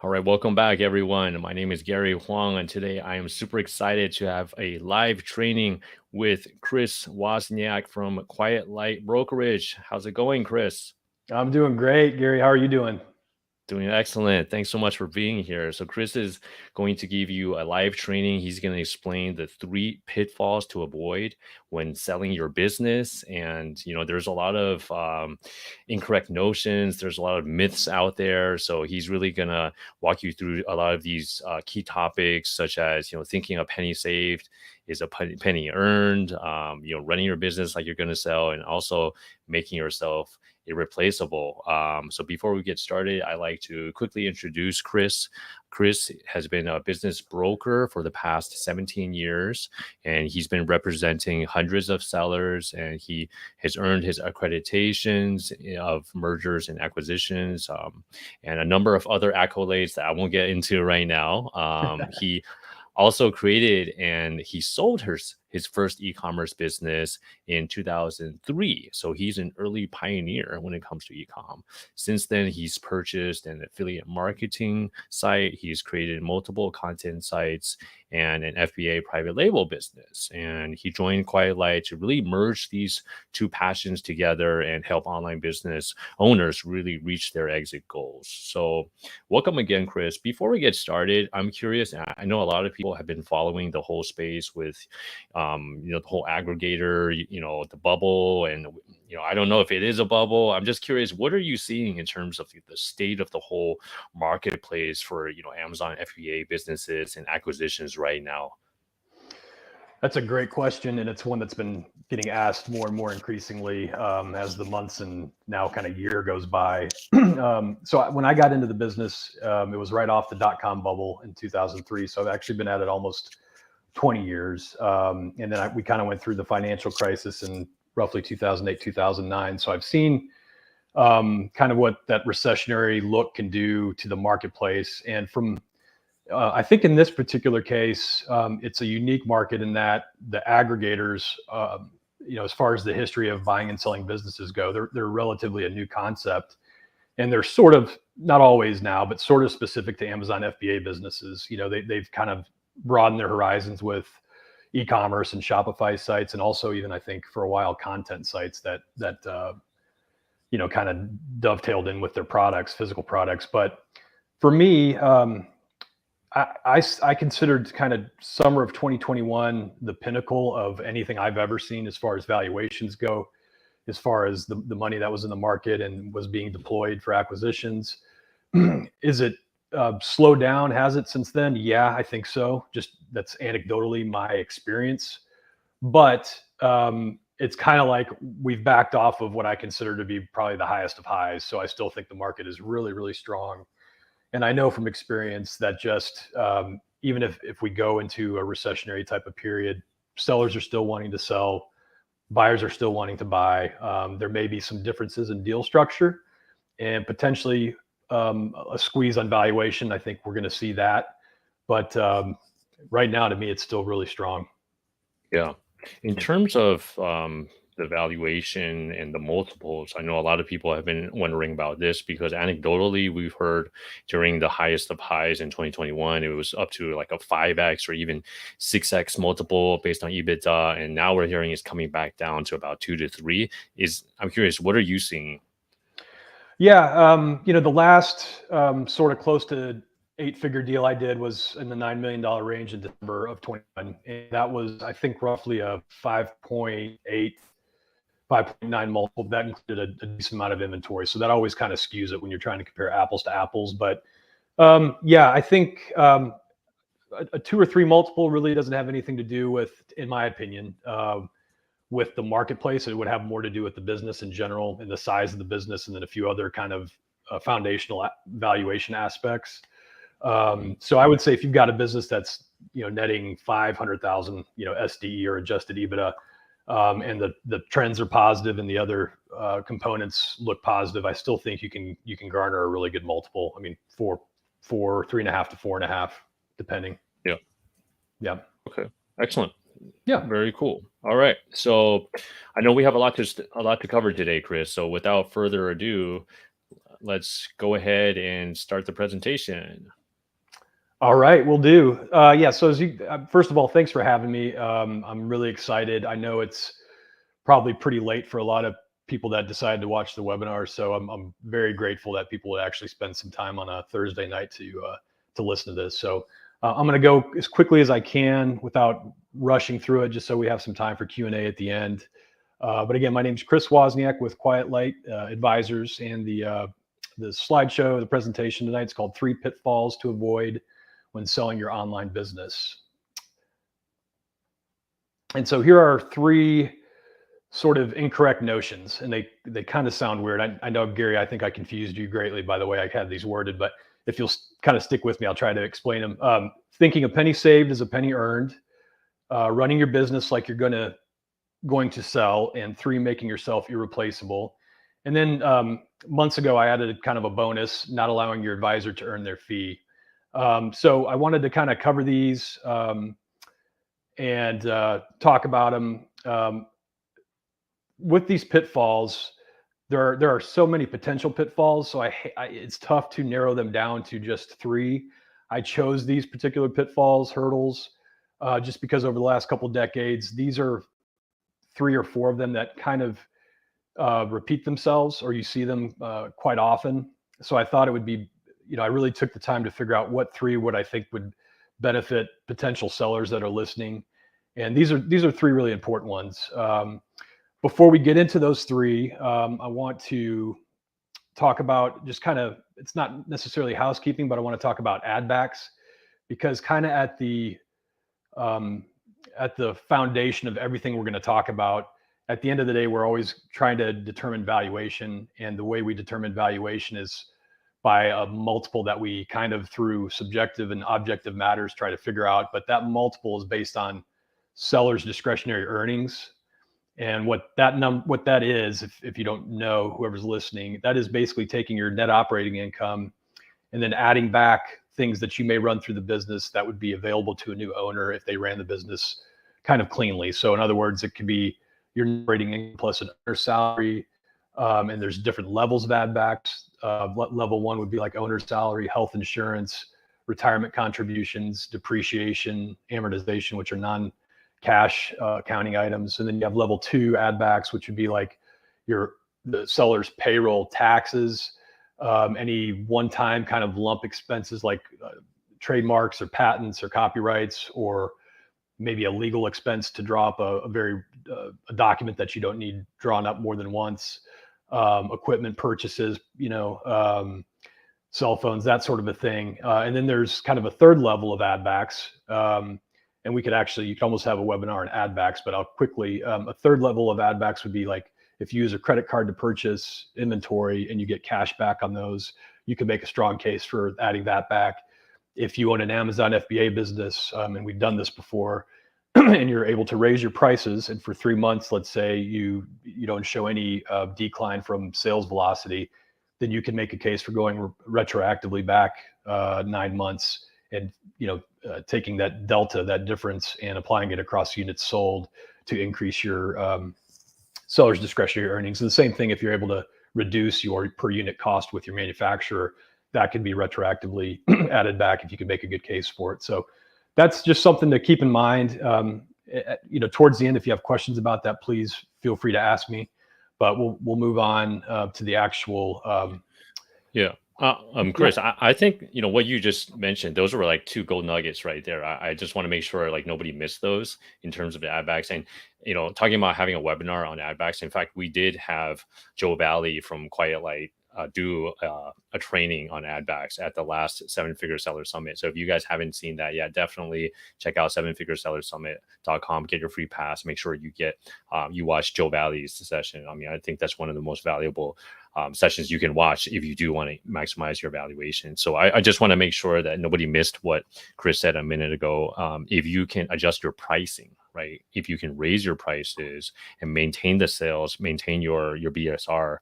All right, welcome back, everyone. My name is Gary Huang, and today I am super excited to have a live training with Chris Wozniak from Quiet Light Brokerage. How's it going, Chris? I'm doing great, Gary. How are you doing? Doing excellent. Thanks so much for being here. So, Chris is going to give you a live training. He's going to explain the three pitfalls to avoid when selling your business. And, there's a lot of incorrect notions, there's a lot of myths out there. So, he's really going to walk you through a lot of these key topics, such as, thinking a penny saved is a penny earned, running your business like you're going to sell, and also making yourself irreplaceable. So before we get started, I like to quickly introduce Chris. Chris has been a business broker for the past 17 years, and he's been representing hundreds of sellers, and he has earned his accreditations of mergers and acquisitions, and a number of other accolades that I won't get into right now. He also created and he sold his first e-commerce business in 2003. So he's an early pioneer when it comes to e-com. Since then, he's purchased an affiliate marketing site. He's created multiple content sites and an FBA private label business. And he joined Quiet Light to really merge these two passions together and help online business owners really reach their exit goals. So welcome again, Chris. Before we get started, I'm curious. I know a lot of people have been following the whole space with, the whole aggregator, the bubble, and I don't know if it is a bubble. I'm just curious, what are you seeing in terms of the state of the whole marketplace for Amazon FBA businesses and acquisitions right now? That's a great question, and it's one that's been getting asked more and more increasingly as the months and now kind of year goes by. So when I got into the business, it was right off the dot-com bubble in 2003. So I've actually been at it almost 20 years. And then we kind of went through the financial crisis in roughly 2008, 2009. So I've seen kind of what that recessionary look can do to the marketplace. And from I think in this particular case, it's a unique market in that the aggregators, as far as the history of buying and selling businesses go, they're relatively a new concept, and they're sort of not always now, but sort of specific to Amazon FBA businesses. They've kind of broadened their horizons with e-commerce and Shopify sites, and also even I think for a while content sites that kind of dovetailed in with their products, physical products. But for me, I considered kind of summer of 2021 the pinnacle of anything I've ever seen as far as valuations go, as far as the money that was in the market and was being deployed for acquisitions. Is it slowed down? Has it since then? Yeah, I think so. Just that's anecdotally my experience. But it's kind of like we've backed off of what I consider to be probably the highest of highs. So I still think the market is really, really strong. And I know from experience that just even if we go into a recessionary type of period, sellers are still wanting to sell, buyers are still wanting to buy. There may be some differences in deal structure and potentially a squeeze on valuation. I think we're going to see that. But right now, to me, it's still really strong. Yeah. In terms of the valuation and the multiples, I know a lot of people have been wondering about this because anecdotally, we've heard during the highest of highs in 2021, it was up to like a 5x or even 6x multiple based on EBITDA. And now we're hearing it's coming back down to about 2 to 3. I'm curious, what are you seeing? Yeah. The last sort of close to 8-figure deal I did was in the $9 million range in December of 21. And that was, I think, roughly a 5.8, 5.9 multiple. That included a decent amount of inventory. So that always kind of skews it when you're trying to compare apples to apples. But yeah, I think a 2 or 3 multiple really doesn't have anything to do with, in my opinion, with the marketplace. It would have more to do with the business in general and the size of the business, and then a few other kind of foundational valuation aspects. So I would say if you've got a business that's netting 500,000 SDE or adjusted EBITDA, and the trends are positive and the other components look positive, I still think you can garner a really good multiple. I mean, 3.5 to 4.5, depending. Yeah. Yeah. Okay. Excellent. Yeah. Very cool. All right. So I know we have a lot to cover today, Chris. So without further ado, let's go ahead and start the presentation. All right, we'll do. Yeah, so first of all, thanks for having me. I'm really excited. I know it's probably pretty late for a lot of people that decided to watch the webinar, so I'm very grateful that people would actually spend some time on a Thursday night to listen to this. So I'm going to go as quickly as I can without rushing through it, just so we have some time for Q&A at the end. But again, my name is Chris Wozniak with Quiet Light Advisors, and the slideshow, the presentation tonight is called 3 Pitfalls to Avoid when Selling Your Online Business. And so here are 3 sort of incorrect notions, and they kind of sound weird. I know, Gary, I think I confused you greatly by the way I had these worded, but if you'll kind of stick with me, I'll try to explain them. Thinking a penny saved is a penny earned, running your business like you're going to sell, and 3, making yourself irreplaceable. And then months ago, I added kind of a bonus, not allowing your advisor to earn their fee. So I wanted to kind of cover these and talk about them. With these pitfalls, there are so many potential pitfalls, so it's tough to narrow them down to just 3. I chose these particular pitfalls, hurdles, just because over the last couple of decades, these are 3 or 4 of them that kind of repeat themselves, or you see them quite often. So I thought it would be, I really took the time to figure out what 3 would I think would benefit potential sellers that are listening. And these are 3 really important ones. Before we get into those 3, I want to talk about just kind of, it's not necessarily housekeeping, but I want to talk about ad backs, because kind of at the foundation of everything we're going to talk about, at the end of the day, we're always trying to determine valuation. And the way we determine valuation is by a multiple that we kind of, through subjective and objective matters, try to figure out. But that multiple is based on sellers' discretionary earnings. And what that is, if you don't know, whoever's listening, that is basically taking your net operating income and then adding back things that you may run through the business that would be available to a new owner if they ran the business kind of cleanly. So in other words, it could be your operating income plus an owner's salary, and there's different levels of add backs. Level 1 would be like owner's salary, health insurance, retirement contributions, depreciation, amortization, which are non-cash accounting items. And then you have level 2 add backs, which would be like the seller's payroll, taxes, any one-time kind of lump expenses like trademarks or patents or copyrights, or maybe a legal expense to draw up a document that you don't need drawn up more than once, equipment purchases, cell phones, that sort of a thing. And then there's kind of a 3rd level of add backs. And you could almost have a webinar on add backs, but I'll quickly, a 3rd level of add backs would be like, if you use a credit card to purchase inventory and you get cash back on those, you can make a strong case for adding that back. If you own an Amazon FBA business, and we've done this before, and you're able to raise your prices, and for 3 months, let's say you don't show any decline from sales velocity, then you can make a case for going retroactively back 9 months and taking that delta, that difference, and applying it across units sold to increase your seller's discretionary earnings. And the same thing if you're able to reduce your per unit cost with your manufacturer, that can be retroactively added back if you can make a good case for it. So that's just something to keep in mind. Towards the end, if you have questions about that, please feel free to ask me. But we'll move on to the actual. Chris, I think what you just mentioned, those were like 2 gold nuggets right there. I just want to make sure like nobody missed those in terms of the ad backs. And talking about having a webinar on ad backs. In fact, we did have Joe Valley from Quiet Light do a training on ad backs at the last 7-Figure Seller Summit. So if you guys haven't seen that yet, definitely check out 7figuresellersummit.com, get your free pass, make sure you watch Joe Valley's session. I mean, I think that's one of the most valuable sessions you can watch if you do want to maximize your valuation. So I just want to make sure that nobody missed what Chris said a minute ago. If you can adjust your pricing, right? If you can raise your prices and maintain the sales, maintain your BSR,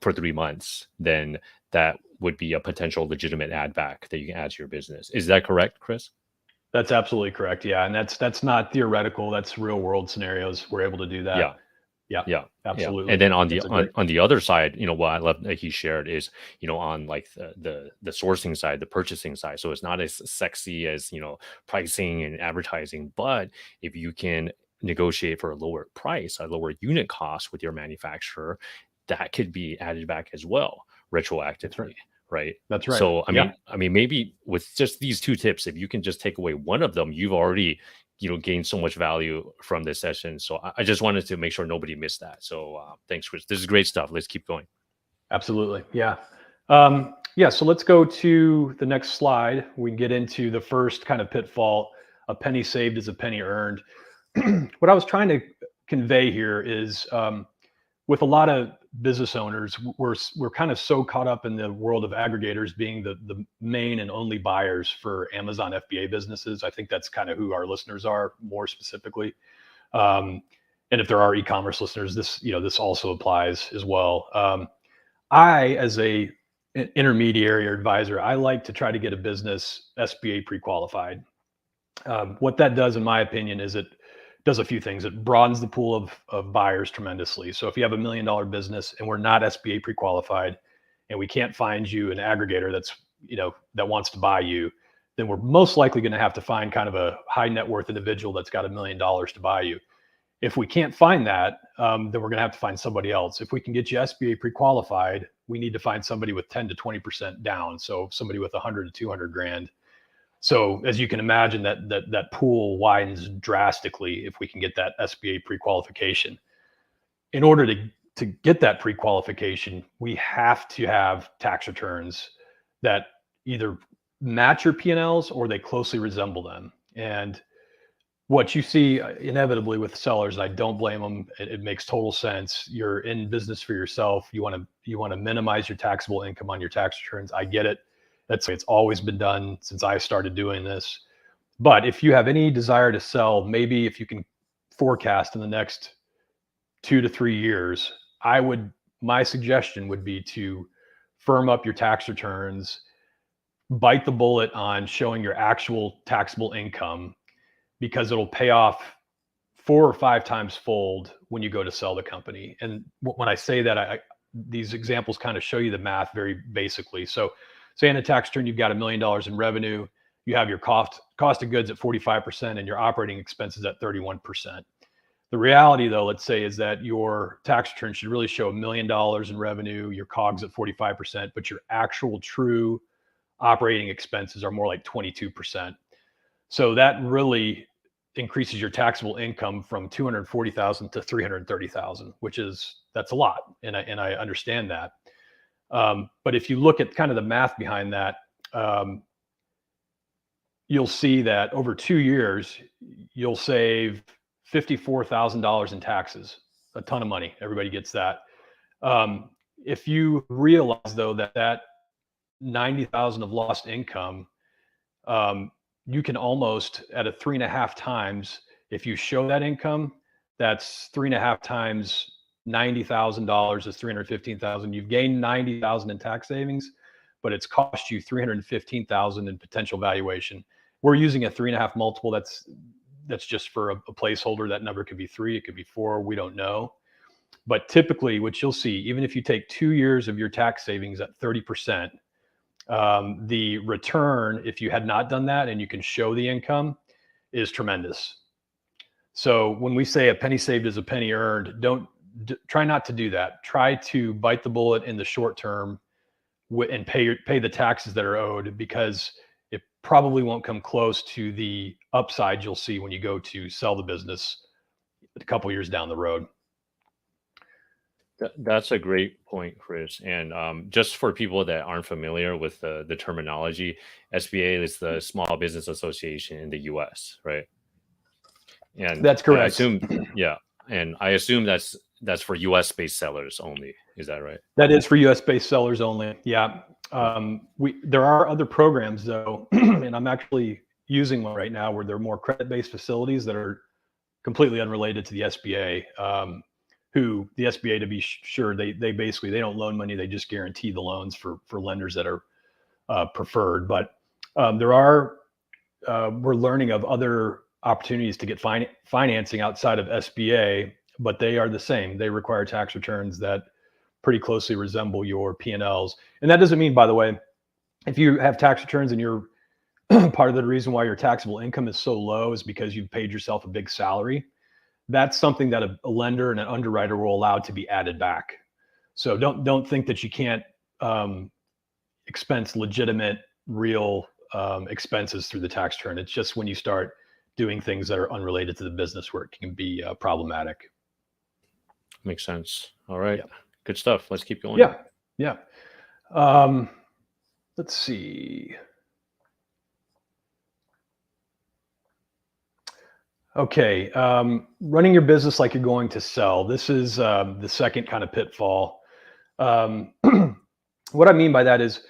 for 3 months, then that would be a potential legitimate add back that you can add to your business. Is that correct, Chris? That's absolutely correct. Yeah. And that's not theoretical. That's real world scenarios. We're able to do that. Yeah. Yeah, Yeah. Yeah. absolutely. And then That's a great on the other side, what I love that he shared is, on like the sourcing side, the purchasing side. So it's not as sexy as, pricing and advertising, but if you can negotiate for a lower price, a lower unit cost with your manufacturer, that could be added back as well That's right. retroactively. Right. That's right. So Yeah, I mean, maybe with just these two tips, if you can just take away one of them, you've already gain so much value from this session. So I just wanted to make sure nobody missed that. So thanks, Chris. This is great stuff. Let's keep going. absolutely. Yeah. Yeah. So let's go to the next slide. We can get into the first kind of pitfall. A penny saved is a penny earned. What I was trying to convey here is with a lot of business owners, we're kind of so caught up in the world of aggregators being the main and only buyers for Amazon FBA businesses. I think that's kind of who our listeners are more specifically. And if there are e-commerce listeners, this also applies as well. I, as an intermediary or advisor, I like to try to get a business SBA pre-qualified. What that does, in my opinion, is it does a few things. It broadens the pool of buyers tremendously. So if you have $1 million business and we're not SBA pre-qualified, and we can't find you an aggregator that wants to buy you, then we're most likely going to have to find kind of a high net worth individual that's got $1 million to buy you. If we can't find that, then we're going to have to find somebody else. If we can get you SBA pre-qualified, we need to find somebody with 10 to 20% down. So somebody with 100 to 200 grand. So as you can imagine, that pool widens drastically if we can get that SBA pre-qualification. In order to get that pre-qualification, we have to have tax returns that either match your P&Ls or they closely resemble them. And what you see inevitably with sellers, I don't blame them. It makes total sense. You're in business for yourself. You want to minimize your taxable income on your tax returns. I get it. It's always been done since I started doing this. But if you have any desire to sell, maybe if you can forecast in the next 2 to 3 years, my suggestion would be to firm up your tax returns, bite the bullet on showing your actual taxable income, because it'll pay off 4 or 5 times fold when you go to sell the company. And when I say that, these examples kind of show you the math very basically. So say in a tax return, you've got $1 million in revenue, you have your cost of goods at 45% and your operating expenses at 31%. The reality though, let's say, is that your tax return should really show $1 million in revenue, your COGS at 45%, but your actual true operating expenses are more like 22%. So that really increases your taxable income from 240,000 to 330,000, that's a lot. And I understand that. But if you look at kind of the math behind that, you'll see that over 2 years, you'll save $54,000 in taxes, a ton of money. Everybody gets that. If you realize though, that 90,000 of lost income, you can almost at a 3.5 times, if you show that income, that's 3.5 times $90,000 is 315,000. You've gained 90,000 in tax savings, but it's cost you 315,000 in potential valuation. We're using a 3.5 multiple. That's just for a placeholder. That number could be 3, it could be 4. We don't know. But typically, what you'll see, even if you take 2 years of your tax savings at 30%, the return, if you had not done that and you can show the income, is tremendous. So when we say a penny saved is a penny earned, try not to do that. Try to bite the bullet in the short term and pay the taxes that are owed, because it probably won't come close to the upside you'll see when you go to sell the business a couple years down the road. That's a great point, Chris. And just for people that aren't familiar with the terminology, SBA is the Small Business Association in the U.S., right? And That's correct. I assume, yeah, and I assume that's for U.S. based sellers only. Is that right? That is for U.S. based sellers only. Yeah. There are other programs though, and I'm actually using one right now where they're more credit-based facilities that are completely unrelated to the SBA. Who the SBA, to be sure, they basically, they don't loan money, they just guarantee the loans for lenders that are preferred. But we're learning of other opportunities to get financing outside of SBA, but they are the same. They require tax returns that pretty closely resemble your P&Ls. And that doesn't mean, by the way, if you have tax returns and you're part of the reason why your taxable income is so low is because you've paid yourself a big salary. That's something that a lender and an underwriter will allow to be added back. So don't think that you can't expense legitimate, real expenses through the tax return. It's just when you start doing things that are unrelated to the business where it can be problematic. Makes sense. All right. Yeah. Good stuff. Let's keep going. Yeah. Let's see. Okay. Running your business like you're going to sell. This is the second kind of pitfall. What I mean by that is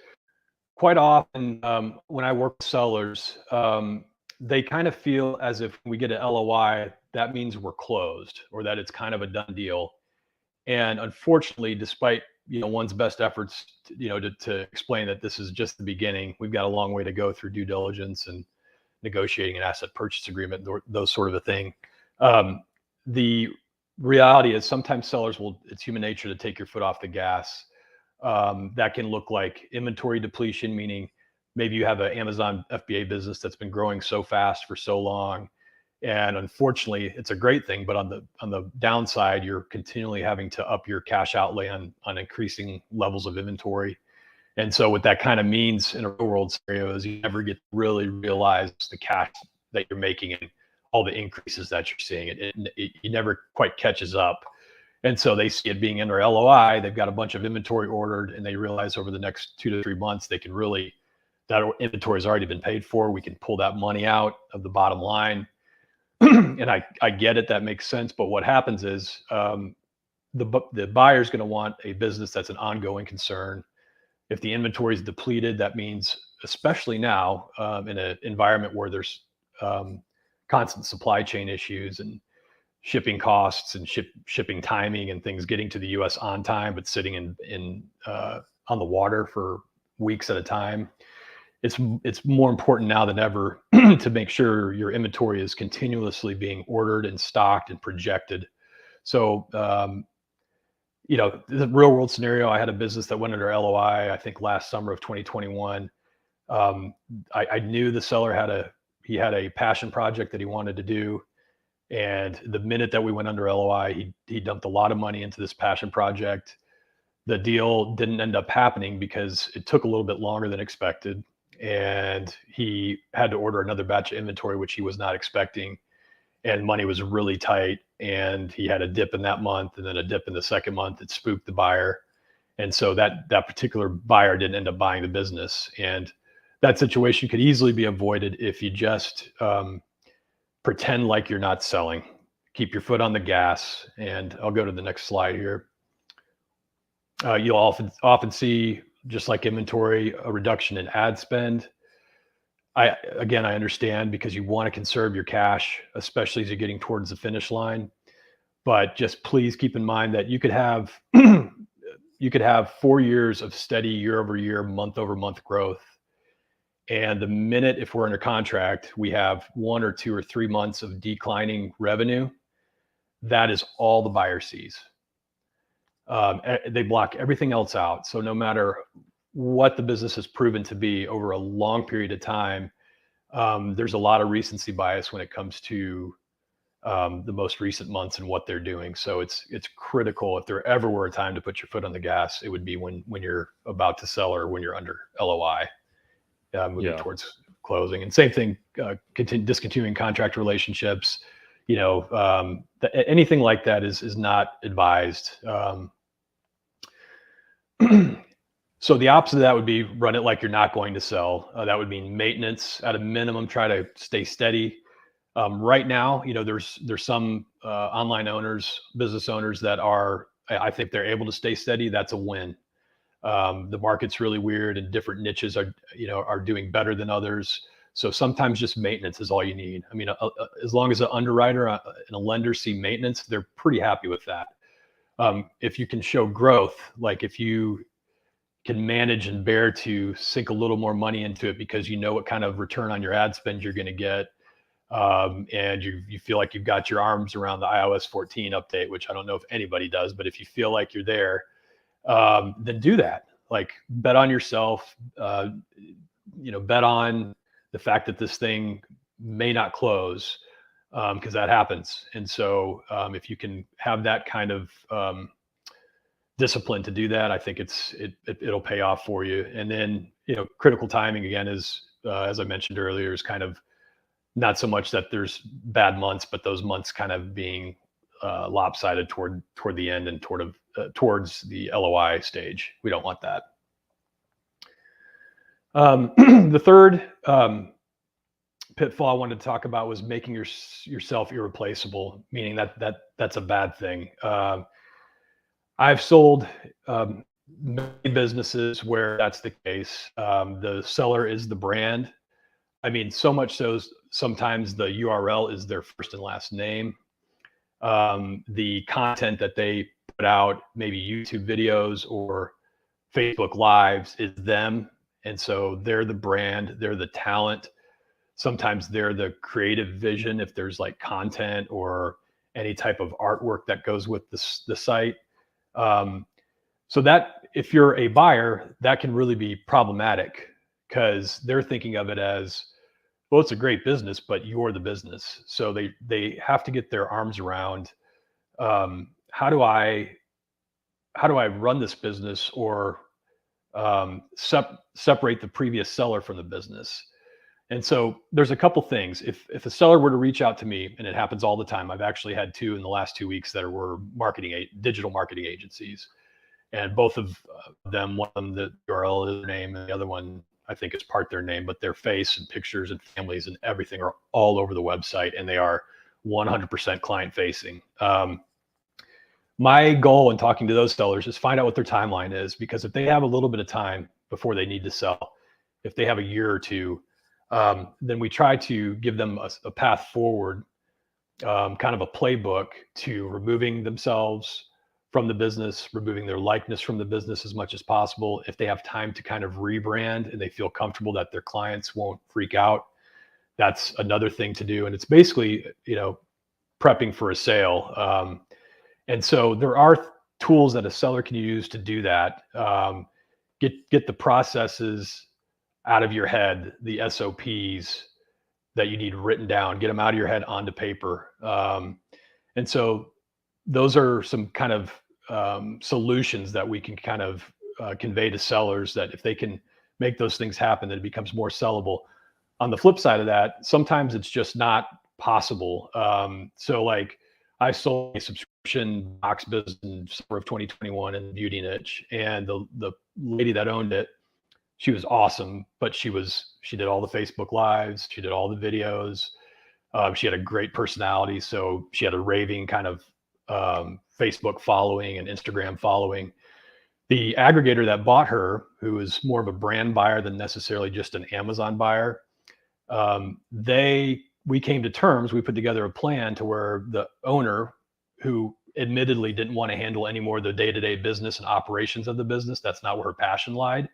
quite often when I work with sellers, they kind of feel as if we get an LOI, that means we're closed or that it's kind of a done deal. And unfortunately, despite one's best efforts, to explain that this is just the beginning, we've got a long way to go through due diligence and negotiating an asset purchase agreement, those sort of a thing. The reality is sometimes sellers it's human nature to take your foot off the gas. That can look like inventory depletion, meaning maybe you have an Amazon FBA business that's been growing so fast for so long. And unfortunately, it's a great thing, but on the downside, you're continually having to up your cash outlay on increasing levels of inventory. And so what that kind of means in a real world scenario is you never get to really realize the cash that you're making and all the increases that you're seeing. It never quite catches up. And so they see it being under LOI, they've got a bunch of inventory ordered, and they realize over the next 2 to 3 months, they can really, that inventory has already been paid for. We can pull that money out of the bottom line. And I get it, that makes sense. But what happens is the buyer is going to want a business that's an ongoing concern. If the inventory is depleted, that means, especially now in an environment where there's constant supply chain issues and shipping costs and shipping timing and things getting to the U.S. on time, but sitting in on the water for weeks at a time. It's more important now than ever to make sure your inventory is continuously being ordered and stocked and projected. So, the real world scenario, I had a business that went under LOI, I think last summer of 2021. I knew the seller had a passion project that he wanted to do. And the minute that we went under LOI, he dumped a lot of money into this passion project. The deal didn't end up happening because it took a little bit longer than expected. And he had to order another batch of inventory, which he was not expecting. And money was really tight. And he had a dip in that month and then a dip in the second month. It spooked the buyer. And so that particular buyer didn't end up buying the business. And that situation could easily be avoided if you just pretend like you're not selling. Keep your foot on the gas. And I'll go to the next slide here. You'll often see, just like inventory, a reduction in ad spend. I understand because you want to conserve your cash, especially as you're getting towards the finish line. But just please keep in mind that you could have 4 years of steady year-over-year, month-over-month growth. And the minute, if we're under contract, we have 1 or 2 or 3 months of declining revenue, that is all the buyer sees. They block everything else out. So no matter what the business has proven to be over a long period of time, there's a lot of recency bias when it comes to the most recent months and what they're doing. So it's critical. If there ever were a time to put your foot on the gas, it would be when you're about to sell or when you're under LOI, moving towards closing. And same thing, discontinuing contract relationships. Anything like that is not advised. So the opposite of that would be run it like you're not going to sell. That would mean maintenance at a minimum. Try to stay steady. Right now, there's some online owners, business owners that I think they're able to stay steady. That's a win. The market's really weird, and different niches are doing better than others. So sometimes just maintenance is all you need. I mean, as long as an underwriter and a lender see maintenance, they're pretty happy with that. If you can show growth, like if you can manage and bear to sink a little more money into it because you know what kind of return on your ad spend you're going to get, and you feel like you've got your arms around the iOS 14 update, which I don't know if anybody does, but if you feel like you're there, then do that. Like, bet on yourself, bet on the fact that this thing may not close, because that happens. And so if you can have that kind of discipline to do that, I think it'll pay off for you. And then, critical timing again is, as I mentioned earlier, is kind of not so much that there's bad months, but those months kind of being lopsided toward the end and towards the LOI stage. We don't want that. The third pitfall I wanted to talk about was making yourself irreplaceable, meaning that's a bad thing. I've sold many businesses where that's the case. The seller is the brand. I mean, so much so sometimes the URL is their first and last name. The content that they put out, maybe YouTube videos or Facebook Lives, is them. And so they're the brand, they're the talent. Sometimes they're the creative vision if there's like content or any type of artwork that goes with the site. So that if you're a buyer, that can really be problematic because they're thinking of it as, well, it's a great business, but you're the business. So they have to get their arms around, how do I run this business, or separate the previous seller from the business. And so there's a couple things. If a seller were to reach out to me, and it happens all the time, I've actually had 2 in the last 2 weeks that were digital marketing agencies, and both of them, one of them, the URL is their name, and the other one I think is part their name, but their face and pictures and families and everything are all over the website, and they are 100% client facing. My goal in talking to those sellers is find out what their timeline is, because if they have a little bit of time before they need to sell, if they have a year or two, then we try to give them a path forward, kind of a playbook to removing themselves from the business, removing their likeness from the business as much as possible. If they have time to kind of rebrand and they feel comfortable that their clients won't freak out, that's another thing to do. And it's basically, prepping for a sale. And so there are tools that a seller can use to do that. Get the processes out of your head, the SOPs that you need written down, get them out of your head onto paper. And so those are some kind of solutions that we can kind of convey to sellers, that if they can make those things happen, that it becomes more sellable. On the flip side of that, sometimes it's just not possible. So like, I sold a subscription box business in summer of 2021 in the beauty niche, and the lady that owned it, she was awesome, but she did all the Facebook Lives, she did all the videos. She had a great personality, so she had a raving kind of Facebook following and Instagram following. The aggregator that bought her, who was more of a brand buyer than necessarily just an Amazon buyer, we came to terms. We put together a plan to where the owner, who admittedly didn't want to handle any more of the day-to-day business and operations of the business, that's not where her passion lied,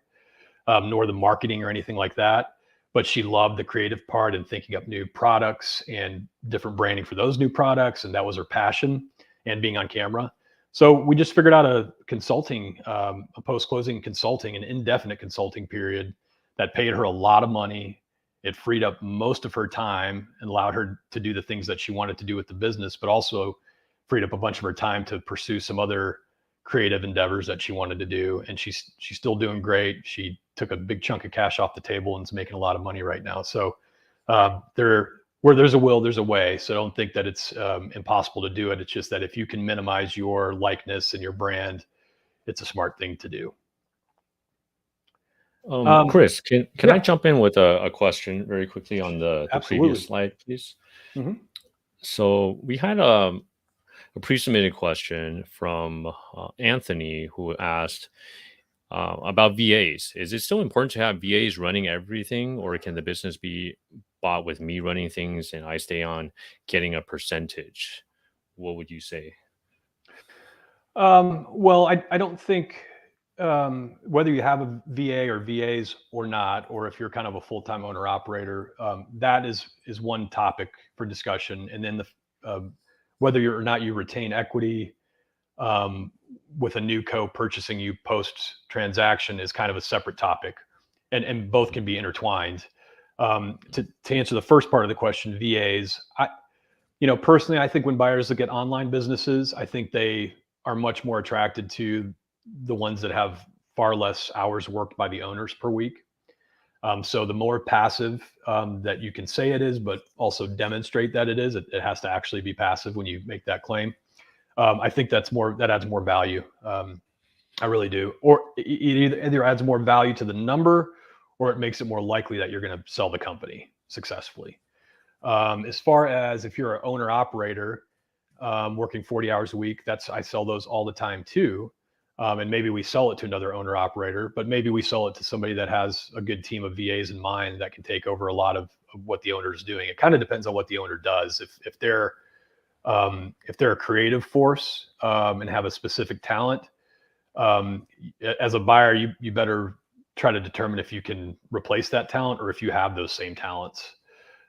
nor the marketing or anything like that. But she loved the creative part and thinking up new products and different branding for those new products. And that was her passion, and being on camera. So we just figured out a consulting, a post-closing consulting, an indefinite consulting period that paid her a lot of money. It freed up most of her time and allowed her to do the things that she wanted to do with the business, but also freed up a bunch of her time to pursue some other creative endeavors that she wanted to do. And she's still doing great. She took a big chunk of cash off the table and is making a lot of money right now. So where there's a will, there's a way. So don't think that it's impossible to do it. It's just that if you can minimize your likeness and your brand, it's a smart thing to do. Chris, can I jump in with a question very quickly on the previous slide, please? Mm-hmm. So we had a pre-submitted question from Anthony, who asked about VAs. Is it still important to have VAs running everything, or can the business be bought with me running things and I stay on getting a percentage? What would you say? Well, I don't think whether you have a VA or VAs or not, or if you're kind of a full-time owner operator, that is one topic for discussion. And then whether or not you retain equity um, with a new co purchasing you post transaction is kind of a separate topic, and both can be intertwined. To answer the first part of the question, VAs, personally, I think when buyers look at online businesses, I think they are much more attracted to the ones that have far less hours worked by the owners per week. So the more passive that you can say it is, but also demonstrate that it is, it has to actually be passive when you make that claim. I think that adds more value. I really do. Or it either adds more value to the number, or it makes it more likely that you're going to sell the company successfully. As far as if you're an owner operator working 40 hours a week, I sell those all the time too. And maybe we sell it to another owner operator, but maybe we sell it to somebody that has a good team of VAs in mind that can take over a lot of what the owner is doing. It kind of depends on what the owner does. If they're a creative force and have a specific talent, as a buyer, you better try to determine if you can replace that talent or if you have those same talents.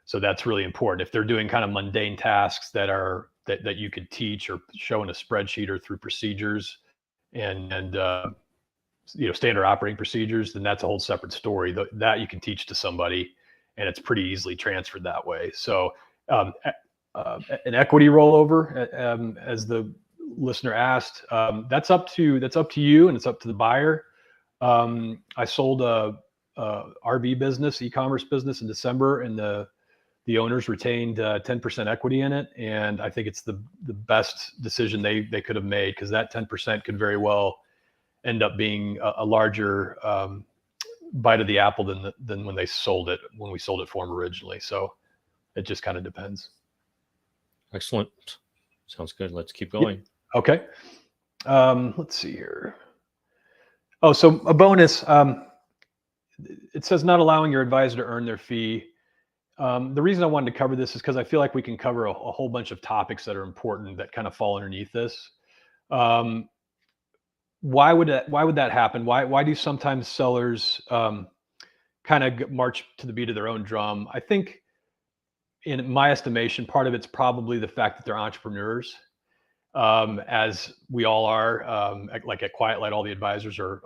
So that's really important. If they're doing kind of mundane tasks that you could teach or show in a spreadsheet or through procedures and standard operating procedures, then that's a whole separate story. That you can teach to somebody, and it's pretty easily transferred that way. So an equity rollover, as the listener asked, that's up to you, and it's up to the buyer. I sold a RV business, e-commerce business in December, and the owners retained 10% equity in it, and I think it's the best decision they could have made, because that 10% could very well end up being a larger bite of the apple than when we sold it for them originally. So it just kind of depends. Excellent. Sounds good. Let's keep going. Yeah. Okay. Let's see here. Oh, so a bonus. It says not allowing your advisor to earn their fee. The reason I wanted to cover this is because I feel like we can cover a whole bunch of topics that are important that kind of fall underneath this. Why would that happen? Why do sometimes sellers kind of march to the beat of their own drum? I think, in my estimation, part of it's probably the fact that they're entrepreneurs, as we all are. Like at Quiet Light, all the advisors are,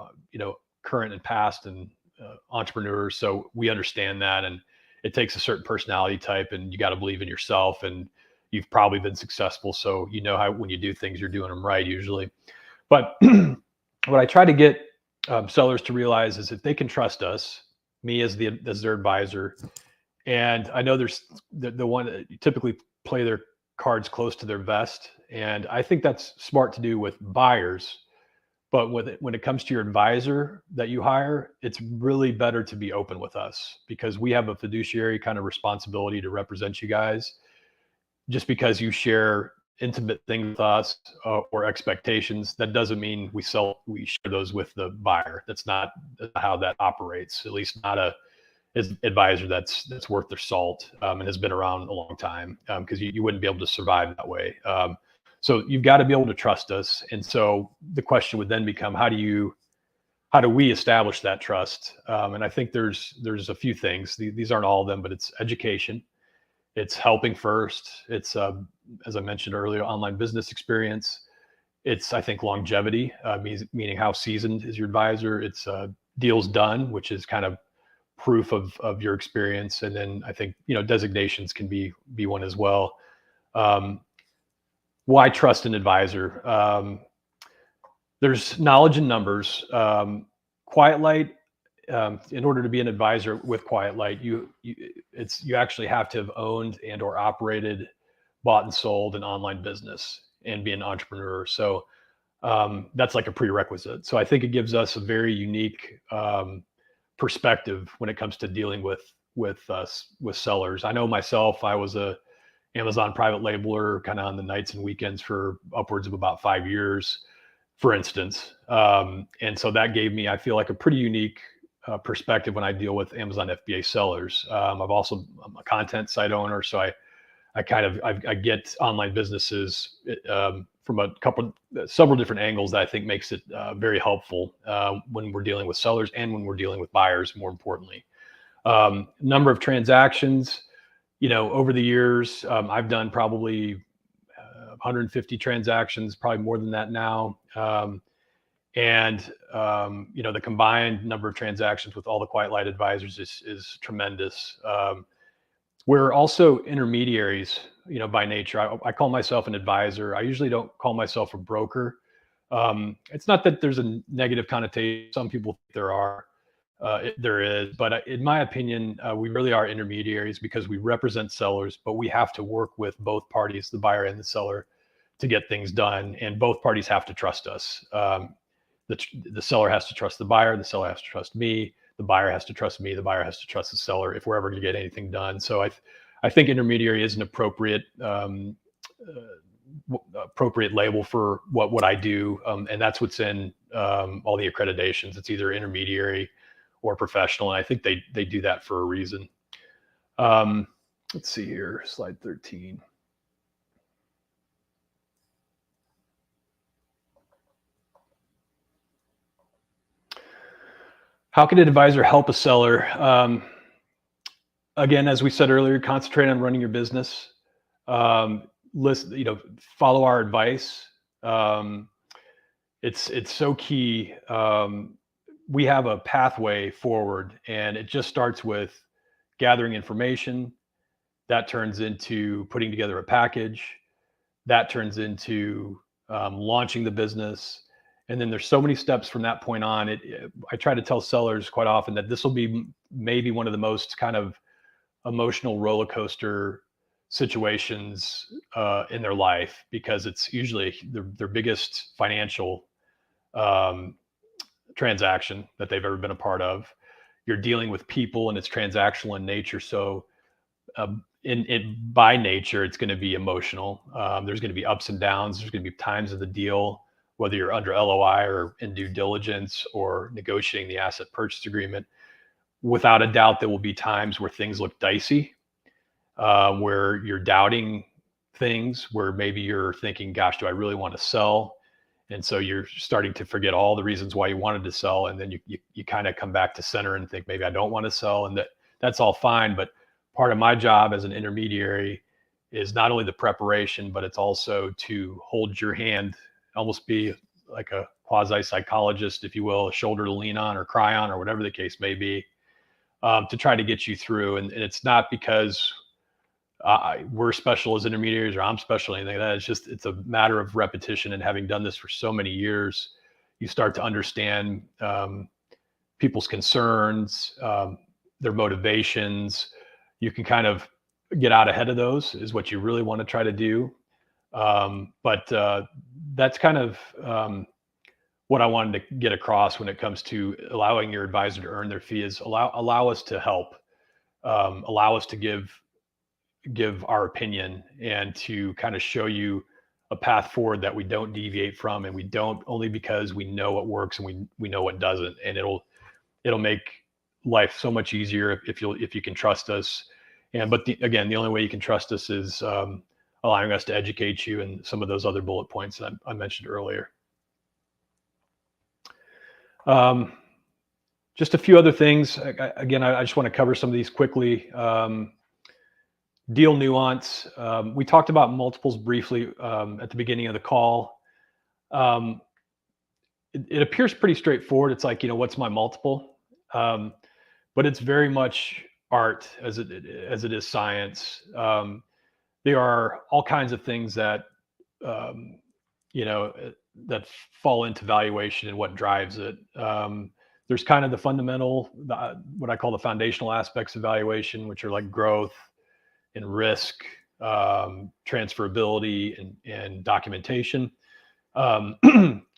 current and past and entrepreneurs. So we understand that, and it takes a certain personality type, and you got to believe in yourself, and you've probably been successful. So how when you do things, you're doing them right usually. But what I try to get sellers to realize is if they can trust us, me as their advisor, and I know there's the one that typically play their cards close to their vest, and I think that's smart to do with buyers. But when it comes to your advisor that you hire, it's really better to be open with us, because we have a fiduciary kind of responsibility to represent you guys. Just because you share intimate things with us or expectations, that doesn't mean we share those with the buyer. That's not how that operates. At least not a advisor that's worth their salt and has been around a long time, because you wouldn't be able to survive that way. So you've got to be able to trust us. And so the question would then become, how do we establish that trust? And I think there's a few things. These aren't all of them, but it's education. It's helping first. It's, as I mentioned earlier, online business experience. It's, I think, longevity, meaning how seasoned is your advisor. It's deals done, which is kind of proof of your experience. And then I think, designations can be one as well. Why trust an advisor? There's knowledge in numbers. Quiet Light, in order to be an advisor with Quiet Light, you actually have to have owned and or operated, bought and sold an online business and be an entrepreneur. So that's like a prerequisite. So I think it gives us a very unique perspective when it comes to dealing with sellers. I know myself, I was a Amazon private labeler kind of on the nights and weekends for upwards of about 5 years, for instance. And so that gave me, I feel like, a pretty unique perspective when I deal with Amazon FBA sellers. I'm a content site owner, so I get online businesses from several different angles that I think makes it very helpful when we're dealing with sellers and when we're dealing with buyers, more importantly. Number of transactions, over the years, I've done probably 150 transactions, probably more than that now. The combined number of transactions with all the Quiet Light advisors is tremendous. We're also intermediaries, by nature. I call myself an advisor. I usually don't call myself a broker. It's not that there's a negative connotation. Some people think there is, but in my opinion, we really are intermediaries because we represent sellers, but we have to work with both parties, the buyer and the seller, to get things done. And both parties have to trust us. The seller has to trust the buyer. The seller has to trust me. The buyer has to trust me. The buyer has to trust the seller if we're ever going to get anything done. So I think intermediary is an appropriate label for what I do, and that's what's in all the accreditations. It's either intermediary or professional, and I think they do that for a reason. Let's see here, slide 13. How can an advisor help a seller? Again, as we said earlier, concentrate on running your business. Follow our advice. It's so key. We have a pathway forward, and it just starts with gathering information. That turns into putting together a package. That turns into launching the business. And then there's so many steps from that point on. I try to tell sellers quite often that this will be maybe one of the most kind of emotional roller coaster situations in their life, because it's usually their biggest financial transaction that they've ever been a part of. You're dealing with people, and it's transactional in nature. So by nature, it's going to be emotional. There's going to be ups and downs. There's going to be times of the deal, whether you're under LOI or in due diligence or negotiating the asset purchase agreement. Without a doubt, there will be times where things look dicey, where you're doubting things, where maybe you're thinking, gosh, do I really want to sell? And so you're starting to forget all the reasons why you wanted to sell. And then you kind of come back to center and think, maybe I don't want to sell. And that's all fine. But part of my job as an intermediary is not only the preparation, but it's also to hold your hand, almost be like a quasi psychologist, if you will, a shoulder to lean on or cry on or whatever the case may be, to try to get you through. And it's not because we're special as intermediaries or I'm special or anything like that. It's a matter of repetition, and having done this for so many years, you start to understand people's concerns, their motivations. You can kind of get out ahead of those, is what you really want to try to do. But that's kind of what I wanted to get across when it comes to allowing your advisor to earn their fee. Is allow us to help, allow us to give our opinion, and to kind of show you a path forward that we don't deviate from, and we don't, only because we know what works and we know what doesn't. And it'll make life so much easier if you can trust us. But again, the only way you can trust us is allowing us to educate you, and some of those other bullet points that I mentioned earlier. Just a few other things. Again, I just want to cover some of these quickly. Deal nuance. We talked about multiples briefly at the beginning of the call. It appears pretty straightforward. It's like, what's my multiple? But it's very much art as it is science. There are all kinds of things that that fall into valuation and what drives it. There's kind of the fundamental, what I call the foundational aspects of valuation, which are like growth and risk, transferability, and documentation.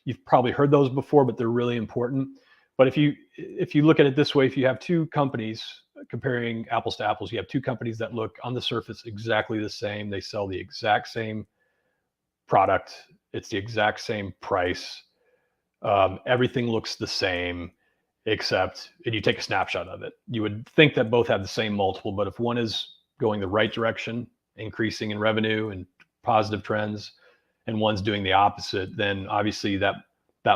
You've probably heard those before, but they're really important. But if you look at it this way, if you have two companies, comparing apples to apples, you have two companies that look on the surface exactly the same. They sell the exact same product. It's the exact same price. Everything looks the same, except, and you take a snapshot of it, you would think that both have the same multiple. But if one is going the right direction, increasing in revenue and positive trends, and one's doing the opposite, then obviously that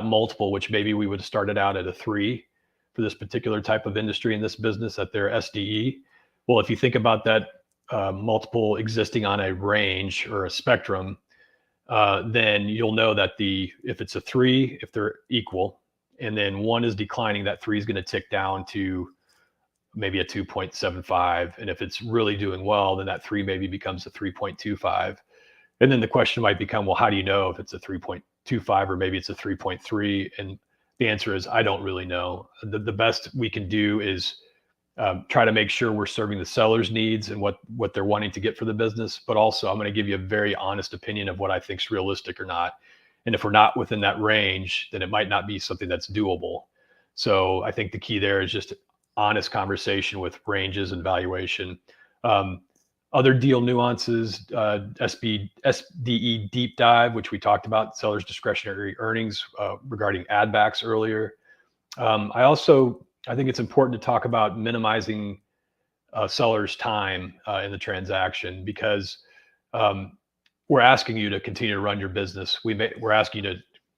multiple, which maybe we would have started out at a 3 for this particular type of industry in this business at their SDE. Well, if you think about that multiple existing on a range or a spectrum, then you'll know that if it's a 3, if they're equal, and then one is declining, that 3 is going to tick down to maybe a 2.75. And if it's really doing well, then that 3 maybe becomes a 3.25. And then the question might become, well, how do you know if it's a 3.25 or maybe it's a 3.3? And the answer is, I don't really know. The best we can do is try to make sure we're serving the seller's needs and what they're wanting to get for the business. But also, I'm going to give you a very honest opinion of what I think is realistic or not. And if we're not within that range, then it might not be something that's doable. So I think the key there is just honest conversation with ranges and valuation. Other deal nuances, SDE deep dive, which we talked about, seller's discretionary earnings regarding add backs earlier. I think it's important to talk about minimizing seller's time in the transaction, because we're asking you to continue to run your business. We're asking you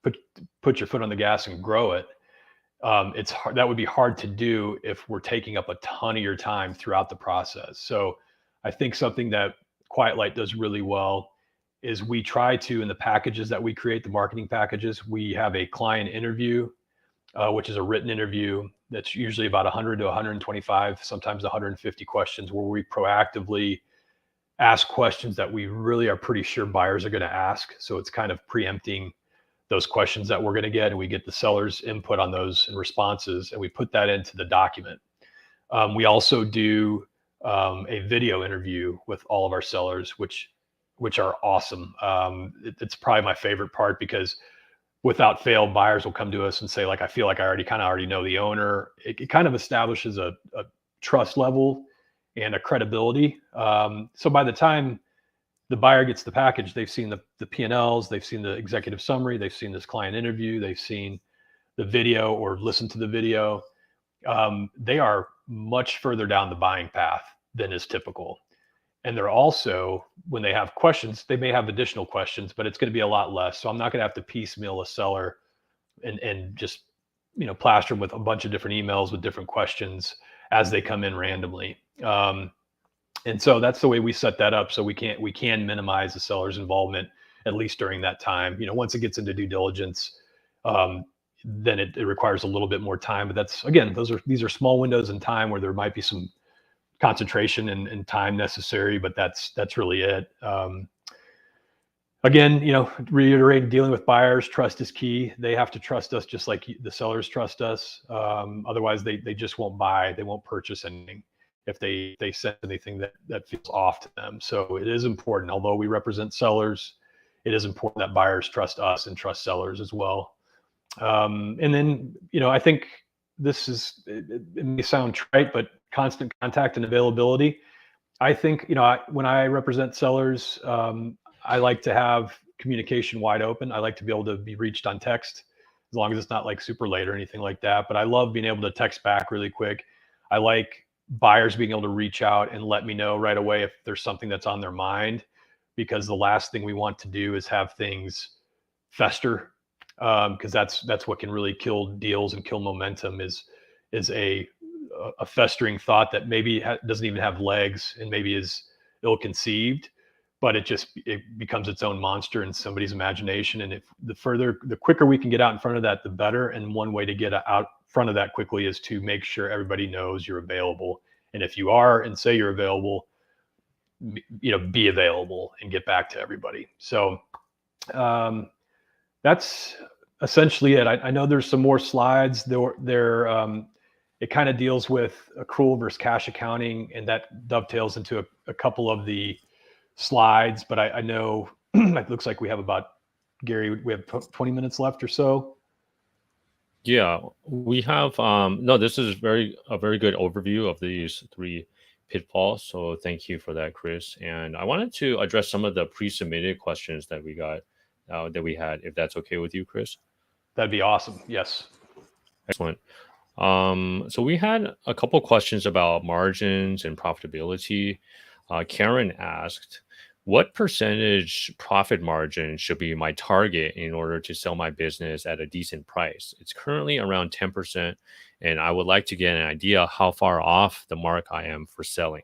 to put your foot on the gas and grow it. It's hard. That would be hard to do if we're taking up a ton of your time throughout the process. So I think something that Quiet Light does really well is we try to, in the packages that we create, the marketing packages, we have a client interview, which is a written interview that's usually about 100 to 125, sometimes 150 questions, where we proactively ask questions that we really are pretty sure buyers are going to ask. So it's kind of preempting those questions that we're going to get, and we get the seller's input on those and responses, and we put that into the document. We also do a video interview with all of our sellers, which are awesome. It's probably my favorite part, because without fail, buyers will come to us and say, like, I feel like I already know the owner. It kind of establishes a trust level and a credibility. So by the time the buyer gets the package, they've seen the P&Ls, they've seen the executive summary, they've seen this client interview, they've seen the video or listened to the video. They are much further down the buying path than is typical. And they're also, when they have questions, they may have additional questions, but it's going to be a lot less. So I'm not going to have to piecemeal a seller and just, plaster them with a bunch of different emails with different questions as they come in randomly. And so that's the way we set that up. So we can minimize the seller's involvement, at least during that time. Once it gets into due diligence, then it requires a little bit more time. But that's, again, these are small windows in time where there might be some concentration and time necessary, but that's really it. Again, reiterate, dealing with buyers, trust is key. They have to trust us just like the sellers trust us. Otherwise, they just won't buy. They won't purchase anything if they sense anything that feels off to them. So it is important, although we represent sellers, it is important that buyers trust us and trust sellers as well. And then, I think it may sound trite, but constant contact and availability. I think, when I represent sellers, I like to have communication wide open. I like to be able to be reached on text, as long as it's not like super late or anything like that. But I love being able to text back really quick. I like buyers being able to reach out and let me know right away if there's something that's on their mind, because the last thing we want to do is have things fester, because that's what can really kill deals and kill momentum is a festering thought that maybe doesn't even have legs and maybe is ill-conceived, but it becomes its own monster in somebody's imagination. And if the quicker we can get out in front of that, the better. And one way to get out front of that quickly is to make sure everybody knows you're available. And if you are and say you're available, be available and get back to everybody. So that's essentially it. I know there's some more slides there. It kind of deals with accrual versus cash accounting, and that dovetails into a couple of the slides. But I know it looks like we have Gary, we have 20 minutes left or so. Yeah, we have, no, this is a very good overview of these 3 pitfalls. So thank you for that, Chris. And I wanted to address some of the pre-submitted questions that we got, that we had, if that's okay with you, Chris. That'd be awesome. Yes. Excellent. So we had a couple questions about margins and profitability. Karen asked, What percentage profit margin should be my target in order to sell my business at a decent price? It's currently around 10%, and I would like to get an idea how far off the mark I am for selling.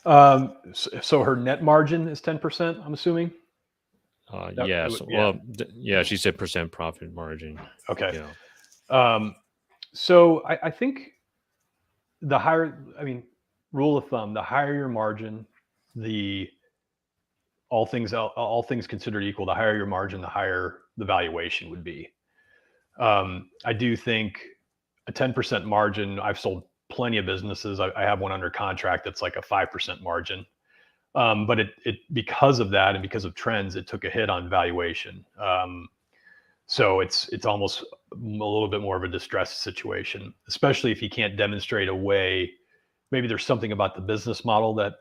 So her net margin is 10%, I'm assuming? Yes. Yeah. Well, yeah, she said percent profit margin. Okay. Yeah. Um, so I think the higher, I mean, rule of thumb, the higher your margin, the all things considered equal, the higher your margin, the higher the valuation would be. I do think a 10% margin. I've sold plenty of businesses. I have one under contract that's like a 5% margin. But it because of that and because of trends, it took a hit on valuation. So it's almost a little bit more of a distressed situation, especially if you can't demonstrate a way. Maybe there's something about the business model that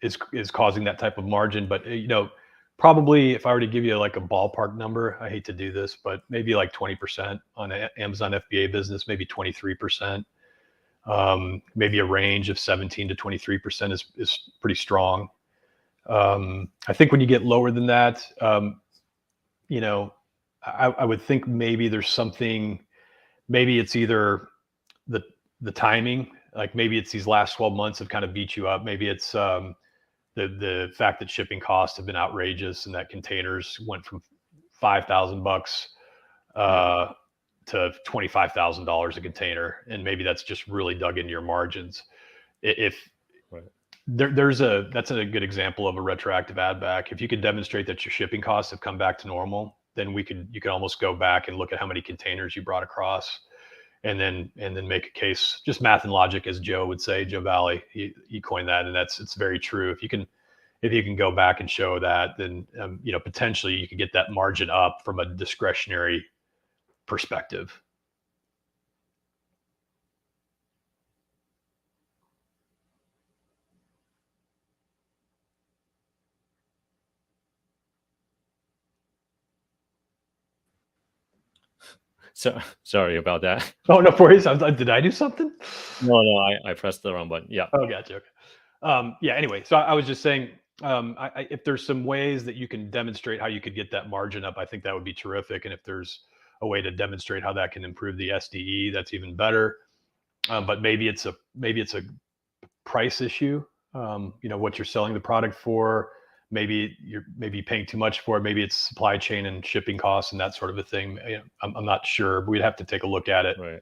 is causing that type of margin. But probably if I were to give you like a ballpark number, I hate to do this, but maybe like 20% on Amazon FBA business, maybe 23%. Maybe a range of 17 to 23% is pretty strong. I think when you get lower than that, you know, I would think maybe there's something. Maybe it's either the the timing, like maybe it's these last 12 months have kind of beat you up. Maybe it's the fact that shipping costs have been outrageous and that containers went from $5,000 Yeah. uh, to $25,000 a container, and maybe that's just really dug into your margins. If Right. that's a good example of a retroactive add back. If you could demonstrate that your shipping costs have come back to normal, then you could almost go back and look at how many containers you brought across, and then make a case. Just math and logic, as Joe would say. Joe Valley, he coined that, and it's very true. If you can go back and show that, then potentially you could get that margin up from a discretionary perspective. So sorry about that. Oh, no worries. Did I do something? No, I pressed the wrong button. Yeah. Oh, gotcha. Okay. Yeah. Anyway, so I was just saying, if there's some ways that you can demonstrate how you could get that margin up, I think that would be terrific. And if there's a way to demonstrate how that can improve the SDE, that's even better. But maybe it's a price issue. What you're selling the product for. Maybe you're paying too much for it. Maybe it's supply chain and shipping costs and that sort of a thing. I'm not sure. But we'd have to take a look at it. Right.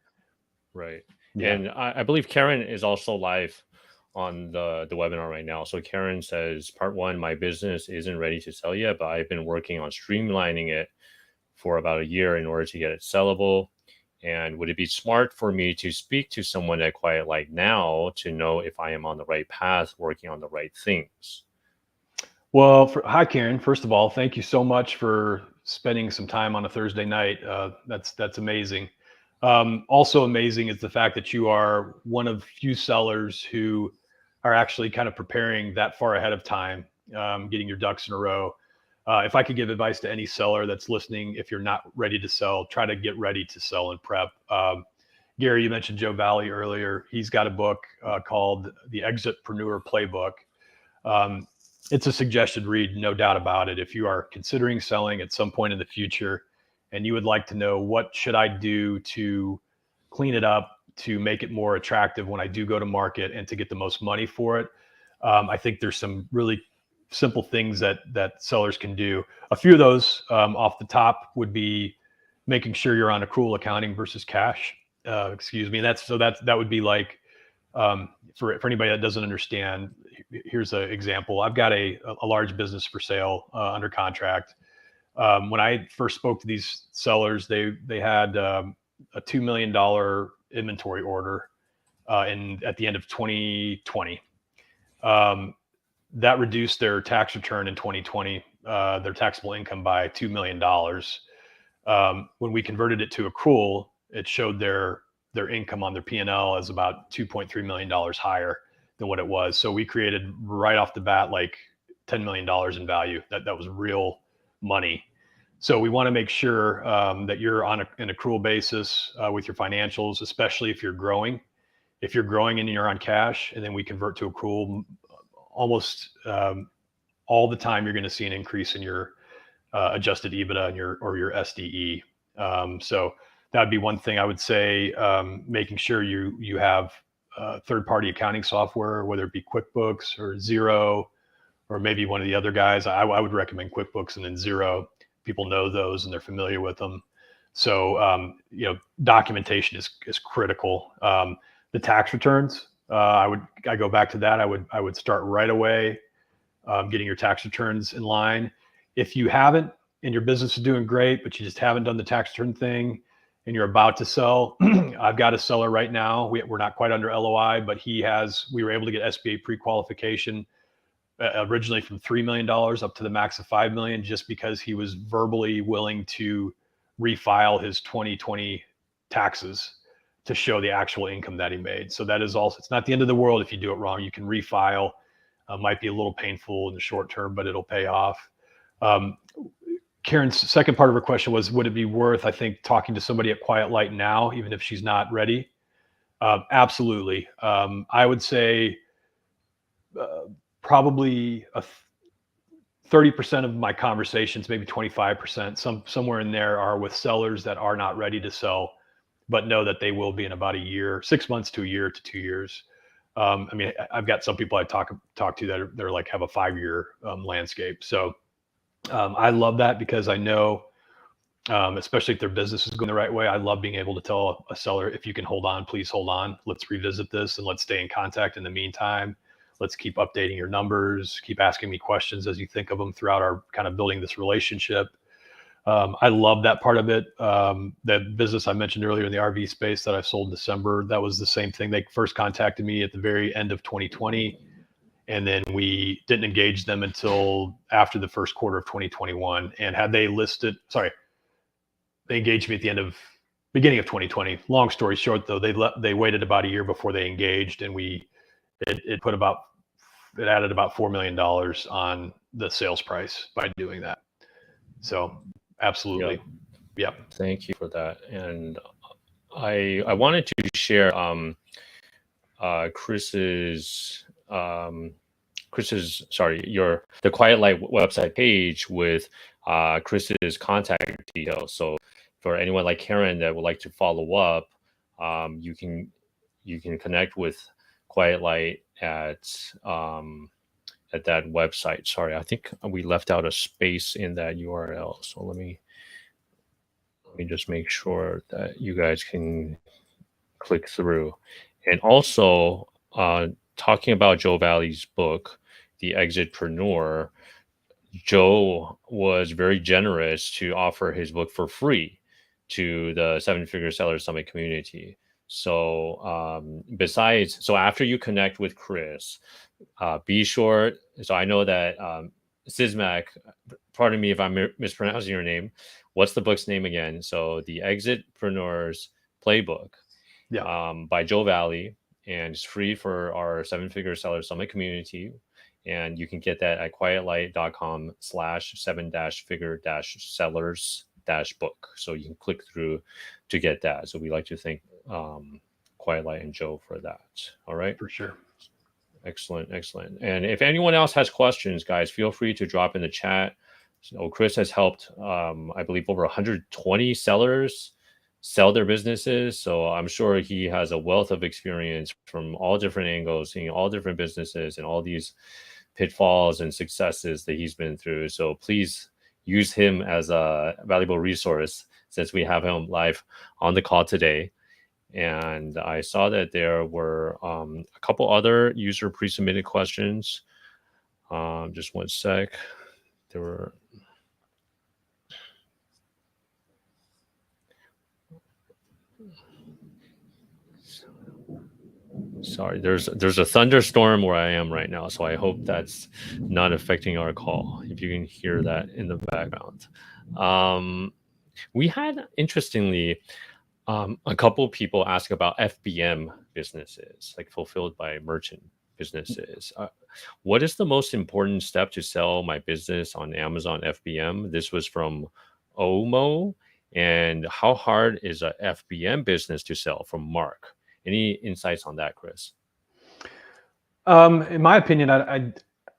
Right. Yeah. And I believe Karen is also live on the webinar right now. So Karen says, part one, my business isn't ready to sell yet, but I've been working on streamlining it for about a year in order to get it sellable. And would it be smart for me to speak to someone I quite like now to know if I am on the right path, working on the right things? Well, hi Karen. First of all, thank you so much for spending some time on a Thursday night. That's amazing. Also amazing is the fact that you are one of few sellers who are actually kind of preparing that far ahead of time, getting your ducks in a row. If I could give advice to any seller that's listening, if you're not ready to sell, try to get ready to sell and prep. Gary, you mentioned Joe Valley earlier. He's got a book called The Exitpreneur Playbook. It's a suggested read, no doubt about it. If you are considering selling at some point in the future and you would like to know what should I do to clean it up, to make it more attractive when I do go to market and to get the most money for it, I think there's some really simple things that sellers can do. A few of those off the top would be making sure you're on accrual accounting versus cash. Excuse me. That would be like, for anybody that doesn't understand, here's an example. I've got a large business for sale under contract. When I first spoke to these sellers, they had a $2 million inventory order at the end of 2020. That reduced their tax return in 2020, their taxable income by $2 million. When we converted it to accrual, it showed their income on their P&L as about $2.3 million higher than what it was. So we created right off the bat like $10 million in value. That was real money. So we want to make sure that you're on an accrual basis with your financials, especially if you're growing. If you're growing and you're on cash, and then we convert to accrual, almost all the time you're going to see an increase in your adjusted EBITDA and your SDE. So that'd be one thing I would say. Making sure you have third-party accounting software, whether it be QuickBooks or Xero, or maybe one of the other guys. I would recommend QuickBooks and then Xero. People know those and they're familiar with them. So documentation is critical. The tax returns, I go back to that. I would start right away getting your tax returns in line. If you haven't, and your business is doing great, but you just haven't done the tax return thing, and you're about to sell, I've got a seller right now. We're not quite under LOI, but we were able to get SBA pre-qualification originally from $3 million up to the max of $5 million, just because he was verbally willing to refile his 2020 taxes to show the actual income that he made. So that is also, it's not the end of the world if you do it wrong. You can refile. Might be a little painful in the short term, but it'll pay off. Karen's second part of her question was, would it be worth, I think, talking to somebody at Quiet Light now, even if she's not ready? Absolutely. I would say probably 30% of my conversations, maybe 25%, somewhere in there, are with sellers that are not ready to sell, but know that they will be in about a year, 6 months to a year to 2 years. I mean, I've got some people I talk to that are like have a 5-year landscape. So I love that, because I know, especially if their business is going the right way, I love being able to tell a seller, if you can hold on, please hold on. Let's revisit this and let's stay in contact in the meantime. Let's keep updating your numbers, keep asking me questions as you think of them throughout our kind of building this relationship. I love that part of it. That business I mentioned earlier in the RV space that I sold in December, that was the same thing. They first contacted me at the very end of 2020. And then we didn't engage them until after the first quarter of 2021. And had they they engaged me at the beginning of 2020. Long story short, though, they waited about a year before they engaged, and it added about $4 million on the sales price by doing that. So absolutely. Yep. Thank you for that. And I wanted to share Chris's the Quiet Light website page with Chris's contact details. So for anyone like Karen that would like to follow up, you can connect with Quiet Light at that website. Sorry, I think we left out a space in that URL. So let me just make sure that you guys can click through. And also, talking about Joe Valley's book, The Exitpreneur, Joe was very generous to offer his book for free to the 7-Figure Seller Summit community. So after you connect with Chris, be sure. So I know that Sismac, pardon me if I'm mispronouncing your name. What's the book's name again? So The Exitpreneur's Playbook, by Joe Valley, and it's free for our 7-Figure Seller Summit community. And you can get that at quietlight.com/7-figure-sellers-book. So you can click through to get that. So we like to thank Quiet Light and Joe for that. All right. For sure. Excellent. And if anyone else has questions, guys, feel free to drop in the chat. So Chris has helped, I believe, over 120 sellers sell their businesses. So I'm sure he has a wealth of experience from all different angles, seeing all different businesses and all these pitfalls and successes that he's been through. So please use him as a valuable resource, since we have him live on the call today. And I saw that there were a couple other user pre-submitted questions. Just one sec. There were... Sorry, there's a thunderstorm where I am right now, so I hope that's not affecting our call, if you can hear that in the background. We had, interestingly, a couple people ask about FBM businesses, like fulfilled by merchant businesses. What is the most important step to sell my business on Amazon FBM? This was from Omo. And how hard is a FBM business to sell, from Mark? Any insights on that, Chris? In my opinion,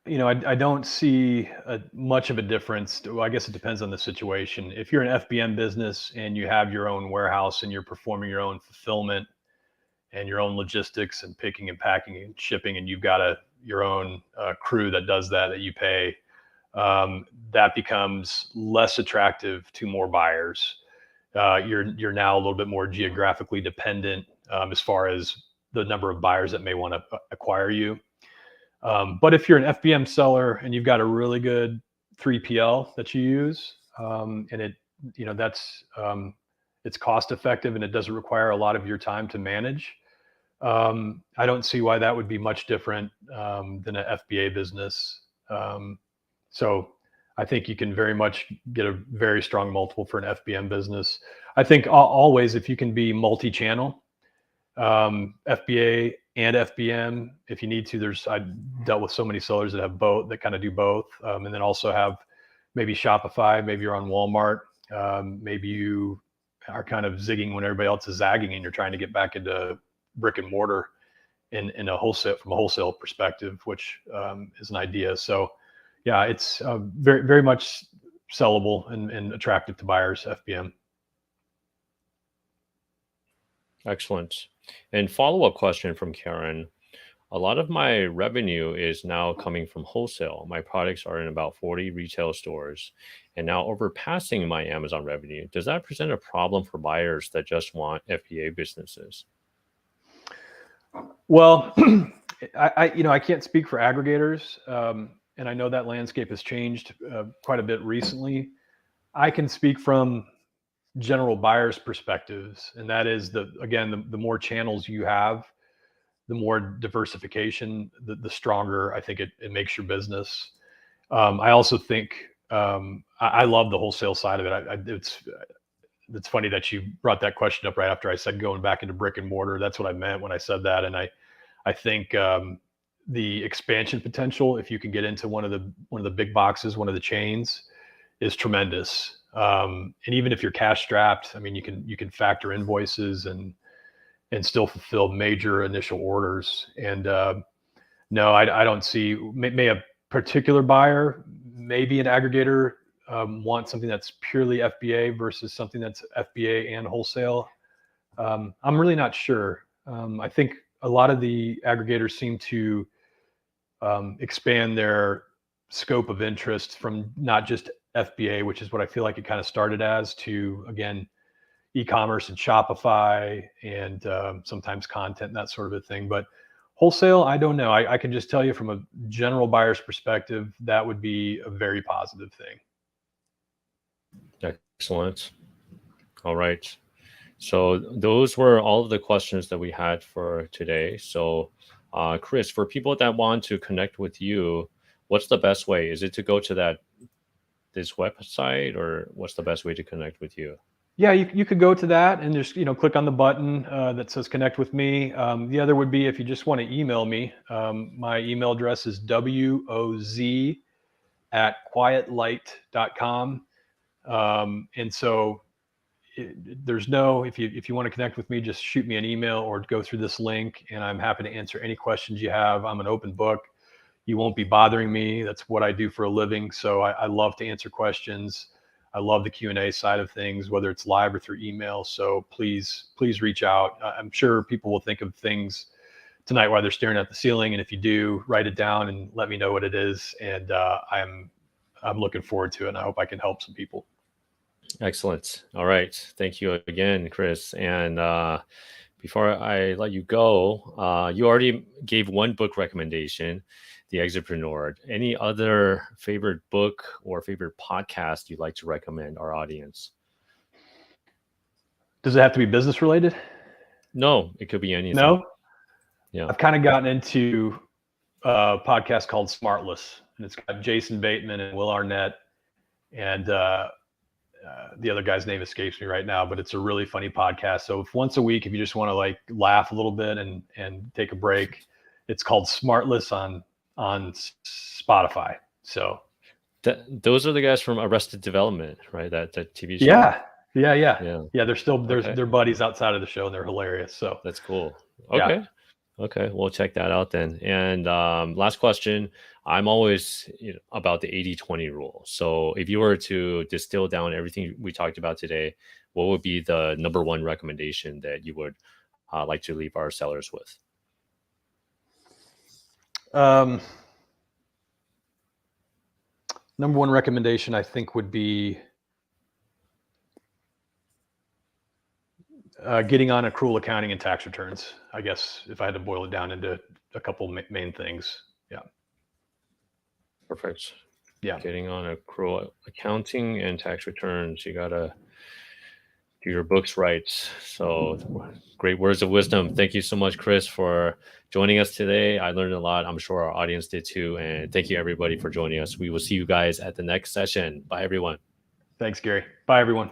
I don't see much of a difference. Well, I guess it depends on the situation. If you're an FBM business and you have your own warehouse and you're performing your own fulfillment and your own logistics and picking and packing and shipping, and you've got your own crew that does that you pay, that becomes less attractive to more buyers. You're now a little bit more geographically dependent as far as the number of buyers that may want to acquire you. But if you're an FBM seller and you've got a really good 3PL that you use, and it's cost effective and it doesn't require a lot of your time to manage, I don't see why that would be much different than an FBA business. So I think you can very much get a very strong multiple for an FBM business. I think always, if you can be multi-channel, FBA and FBM, if you need to. I dealt with so many sellers that have both, that kind of do both, and then also have maybe Shopify. Maybe you're on Walmart. Maybe you are kind of zigging when everybody else is zagging, and you're trying to get back into brick and mortar from a wholesale perspective, which is an idea. So yeah, it's very, very much sellable and attractive to buyers, FBM. Excellent. And follow-up question from Karen. A lot of my revenue is now coming from wholesale. My products are in about 40 retail stores and now overpassing my Amazon revenue. Does that present a problem for buyers that just want FBA businesses? Well, I can't speak for aggregators, and I know that landscape has changed quite a bit recently. I can speak from general buyers' perspectives, and that is the more channels you have, the more diversification, the stronger I think it makes your business. I also think I love the wholesale side of it. It's funny that you brought that question up right after I said going back into brick and mortar. That's what I meant when I said that, and I think the expansion potential, if you can get into one of the big boxes, one of the chains, is tremendous. And even if you're cash strapped, I mean, you can factor invoices and still fulfill major initial orders. And no, I don't see. May a particular buyer, maybe an aggregator, want something that's purely FBA versus something that's FBA and wholesale. I'm really not sure. I think a lot of the aggregators seem to expand their scope of interest from not just FBA, which is what I feel like it kind of started as, to, again, e-commerce and Shopify and sometimes content and that sort of a thing. But wholesale, I don't know. I can just tell you from a general buyer's perspective, that would be a very positive thing. Excellent. All right. So those were all of the questions that we had for today. So Chris, for people that want to connect with you, what's the best way? Is it to go to this website, or what's the best way to connect with you? Yeah, you could go to that and just click on the button that says connect with me. The other would be if you just want to email me. My email address is woz@quietlight.com. And so there's if you want to connect with me, just shoot me an email or go through this link, and I'm happy to answer any questions you have. I'm an open book. You won't be bothering me. That's what I do for a living. So I love to answer questions. I love the Q&A side of things, whether it's live or through email. So please reach out. I'm sure people will think of things tonight while they're staring at the ceiling. And if you do, write it down and let me know what it is. And I'm looking forward to it, and I hope I can help some people. Excellent. All right. Thank you again, Chris. And before I let you go, you already gave one book recommendation, The Exitpreneur. Any other favorite book or favorite podcast you'd like to recommend our audience? Does it have to be business related? No, it could be anything. No? Yeah. I've kind of gotten into a podcast called Smartless, and it's got Jason Bateman and Will Arnett, and the other guy's name escapes me right now, but it's a really funny podcast. So if once a week, if you just want to laugh a little bit and take a break, it's called Smartless on Spotify. So those are the guys from Arrested Development, right? That TV show. Yeah. They're Okay. buddies outside of the show, and they're hilarious. So that's cool. Okay. Okay, we'll check that out then. And last question, I'm always about the 80-20 rule. So if you were to distill down everything we talked about today, what would be the number one recommendation that you would like to leave our sellers with? Number one recommendation, I think, would be getting on accrual accounting and tax returns. I guess if I had to boil it down into a couple main things. Yeah. Perfect. Yeah. Getting on accrual accounting and tax returns. You got to do your books right. So great words of wisdom. Thank you so much, Chris, for joining us today. I learned a lot. I'm sure our audience did too. And thank you, everybody, for joining us. We will see you guys at the next session. Bye, everyone. Thanks, Gary. Bye, everyone.